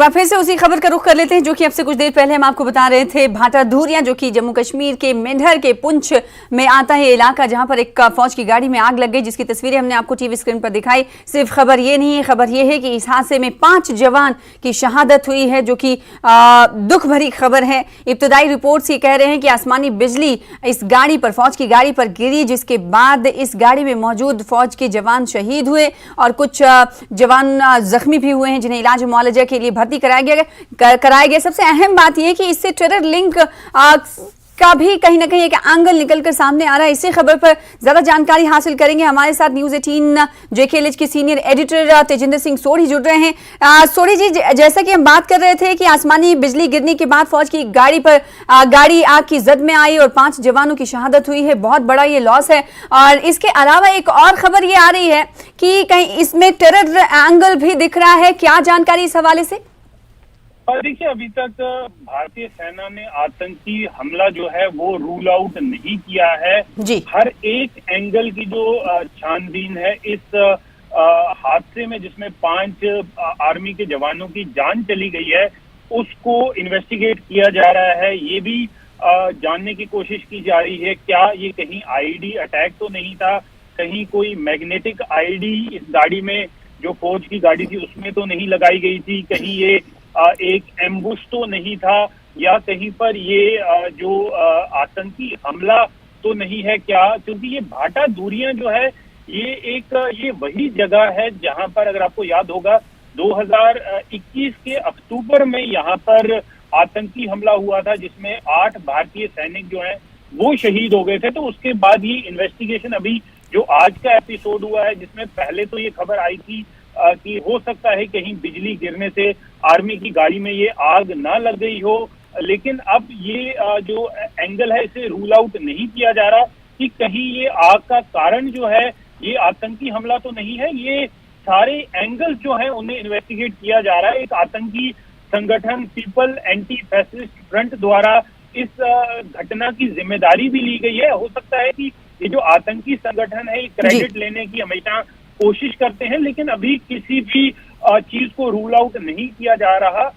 फिर से उसी खबर का रुख कर लेते हैं जो कि अब से कुछ देर पहले हम आपको बता रहे थे। भाटा धूरिया जो कि जम्मू कश्मीर के मेंढर के पुंछ में आता है इलाका, जहां पर एक फौज की गाड़ी में आग लग गई, जिसकी तस्वीरें हमने आपको टीवी स्क्रीन पर दिखाई। सिर्फ खबर ये नहीं है, खबर ये है कि इस हादसे में 5 जवान की शहादत हुई है, जो कि दुख भरी खबर है। इब्तदाई रिपोर्ट्स ये कह रहे हैं कि आसमानी बिजली इस गाड़ी पर, फौज की गाड़ी पर गिरी, जिसके बाद इस गाड़ी में मौजूद फौज के जवान शहीद हुए और कुछ जवान जख्मी भी हुए हैं, जिन्हें इलाज मुआवजा के लिए कराया गया। सबसे अहम बात यह कि इससे टेरर लिंक का भी कहीं ना कहीं एक एंगल निकलकर सामने आ रहा है। इसी खबर पर ज्यादा जानकारी हासिल करेंगे। हमारे साथ न्यूज 18 JKLH के सीनियर एडिटर तेजिंदर सिंह सोढ़ी जुड़ रहे हैं। सोढ़ी जी, जैसा कि हम बात कर रहे थे कि आसमानी बिजली गिरने के बाद फौज की गाड़ी आग की जद में आई और 5 जवानों की शहादत हुई है। बहुत बड़ा ये लॉस है। और इसके अलावा एक और खबर ये आ रही है कि कहीं इसमें टेरर एंगल भी दिख रहा है। क्या जानकारी इस हवाले से? देखिए, अभी तक भारतीय सेना ने आतंकी हमला जो है वो रूल आउट नहीं किया है जी। हर एक एंगल की जो छानबीन है इस हादसे में, जिसमें 5 आर्मी के जवानों की जान चली गई है, उसको इन्वेस्टिगेट किया जा रहा है। ये भी जानने की कोशिश की जा रही है क्या ये कहीं आईडी अटैक तो नहीं था, कहीं कोई मैग्नेटिक आईडी इस गाड़ी में, जो फौज की गाड़ी थी उसमें तो नहीं लगाई गई थी, कहीं ये एक एम्बुश तो नहीं था, या कहीं पर ये जो आतंकी हमला तो नहीं है क्या। क्योंकि ये भाटा धूरिया जो है ये वही जगह है जहां पर, अगर आपको याद होगा, 2021 के अक्टूबर में यहाँ पर आतंकी हमला हुआ था, जिसमें 8 भारतीय सैनिक जो हैं वो शहीद हो गए थे। तो उसके बाद ये इन्वेस्टिगेशन, अभी जो आज का एपिसोड हुआ है, जिसमें पहले तो ये खबर आई थी कि हो सकता है कहीं बिजली गिरने से आर्मी की गाड़ी में ये आग ना लग गई हो, लेकिन अब ये जो एंगल है इसे रूल आउट नहीं किया जा रहा कि कहीं ये आग का कारण जो है ये आतंकी हमला तो नहीं है। ये सारे एंगल जो है उन्हें इन्वेस्टिगेट किया जा रहा है। एक आतंकी संगठन पीपल एंटी फैसिस्ट फ्रंट द्वारा इस घटना की जिम्मेदारी भी ली गई है। हो सकता है कि ये जो आतंकी संगठन है, क्रेडिट लेने की हमेशा कोशिश करते हैं, लेकिन अभी किसी भी चीज को रूल आउट नहीं किया जा रहा।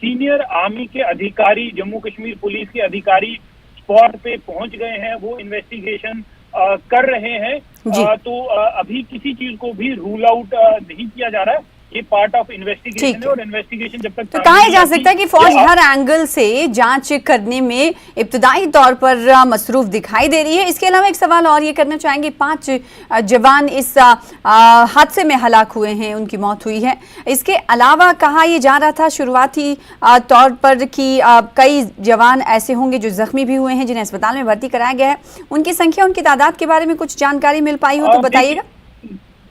सीनियर आर्मी के अधिकारी, जम्मू कश्मीर पुलिस के अधिकारी स्पॉट पे पहुंच गए हैं, वो इन्वेस्टिगेशन कर रहे हैं। तो अभी किसी चीज को भी रूल आउट नहीं किया जा रहा है। ये पार्ट ऑफ इन्वेस्टिगेशन है और इन्वेस्टिगेशन जब तक तो कहा जा सकता है कि फौज हर एंगल से जांच करने में इब्तदाई तौर पर मसरूफ दिखाई दे रही है। इसके अलावा एक सवाल और ये करना चाहेंगे, 5 जवान इस हादसे में हलाक हुए हैं, उनकी मौत हुई है। इसके अलावा कहा यह जा रहा था शुरुआती तौर पर कि कई जवान ऐसे होंगे जो जख्मी भी हुए हैं, जिन्हें अस्पताल में भर्ती कराया गया है। उनकी संख्या, उनकी तादाद के बारे में कुछ जानकारी मिल पाई हो तो बताइएगा।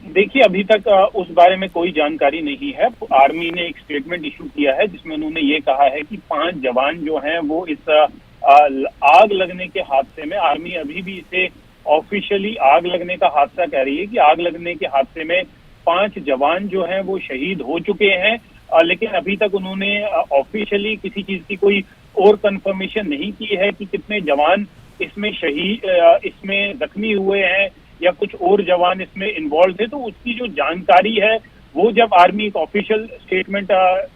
देखिए, अभी तक उस बारे में कोई जानकारी नहीं है। आर्मी ने एक स्टेटमेंट इशू किया है जिसमें उन्होंने ये कहा है कि 5 जवान जो हैं वो इस आग लगने के हादसे में, आर्मी अभी भी इसे ऑफिशियली आग लगने का हादसा कह रही है कि आग लगने के हादसे में 5 जवान जो हैं वो शहीद हो चुके हैं, लेकिन अभी तक उन्होंने ऑफिशियली किसी चीज की कोई और कंफर्मेशन नहीं की है कि कितने जवान इसमें इसमें जख्मी हुए हैं या कुछ और जवान इसमें इन्वॉल्व थे। तो उसकी जो जानकारी है वो जब आर्मी एक ऑफिशियल स्टेटमेंट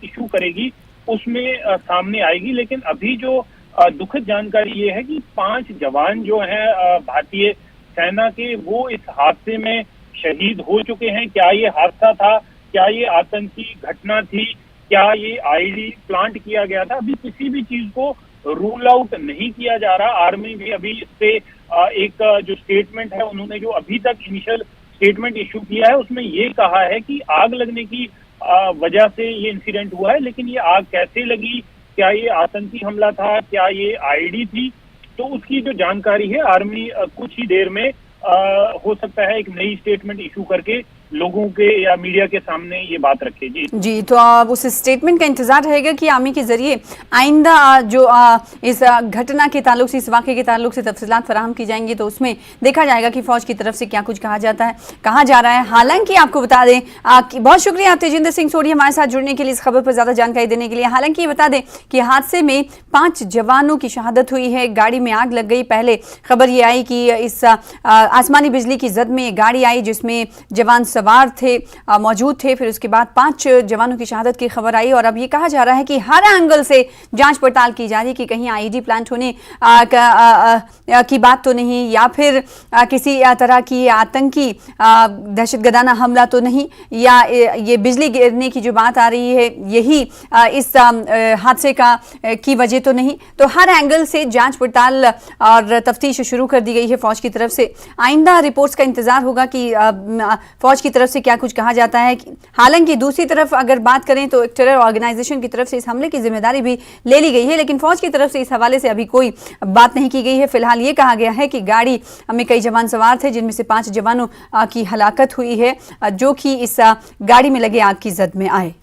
इशू करेगी उसमें सामने आएगी। लेकिन अभी जो दुखद जानकारी ये है कि 5 जवान जो हैं भारतीय सेना के, वो इस हादसे में शहीद हो चुके हैं। क्या ये हादसा था, क्या ये आतंकी घटना थी, क्या ये आईडी प्लांट किया गया था, अभी किसी भी चीज को रूल आउट नहीं किया जा रहा। आर्मी भी अभी इस पे एक जो स्टेटमेंट है, उन्होंने जो अभी तक इनिशियल स्टेटमेंट इशू किया है उसमें ये कहा है कि आग लगने की वजह से ये इंसिडेंट हुआ है, लेकिन ये आग कैसे लगी, क्या ये आतंकी हमला था, क्या ये आईडी थी, तो उसकी जो जानकारी है आर्मी कुछ ही देर में हो सकता है एक नई स्टेटमेंट इशू करके लोगों के या मीडिया के सामने ये बात रखे। जी, तो अब उस स्टेटमेंट का इंतजार रहेगा कि आर्मी के जरिए आइंदा जो इस घटना के ताल्लुक से, इस वाक़े के ताल्लुक से तफसीलात फराहम की जाएंगी, तो उसमें देखा जाएगा कि फौज की तरफ से क्या कुछ कहा जाता है, कहा जा रहा है। हालांकि आपको बता दें, बहुत शुक्रिया तेजिंदर सिंह सोढ़ी हमारे साथ जुड़ने के लिए, इस खबर पर ज्यादा जानकारी देने के लिए। हालांकि ये बता दें कि हादसे में 5 जवानों की शहादत हुई है, गाड़ी में आग लग गई। पहले खबर ये आई कि इस आसमानी बिजली की जद में गाड़ी आई जिसमें जवान सवार थे मौजूद थे। फिर उसके बाद 5 जवानों की शहादत की खबर आई और अब ये कहा जा रहा है कि हर एंगल से जांच पड़ताल की जा रही है कि कहीं आईईडी प्लांट होने की बात तो नहीं, या फिर किसी तरह की आतंकी दहशतगर्दाना हमला तो नहीं, या ये बिजली गिरने की जो बात आ रही है यही इस हादसे की वजह तो नहीं। तो हर एंगल से जांच पड़ताल और तफ्तीश शुरू कर दी गई है फौज की तरफ से। आइंदा रिपोर्ट्स का इंतजार होगा कि फौज की तरफ से क्या कुछ कहा जाता है। हालांकि दूसरी तरफ अगर बात करें तो एक टेरर ऑर्गेनाइजेशन की तरफ से इस हमले की जिम्मेदारी भी ले ली गई है, लेकिन फौज की तरफ से इस हवाले से अभी कोई बात नहीं की गई है। फिलहाल ये कहा गया है कि गाड़ी में कई जवान सवार थे, जिनमें से 5 जवानों की हलाकत हुई है जो कि इस गाड़ी में लगे आग की जद में आए।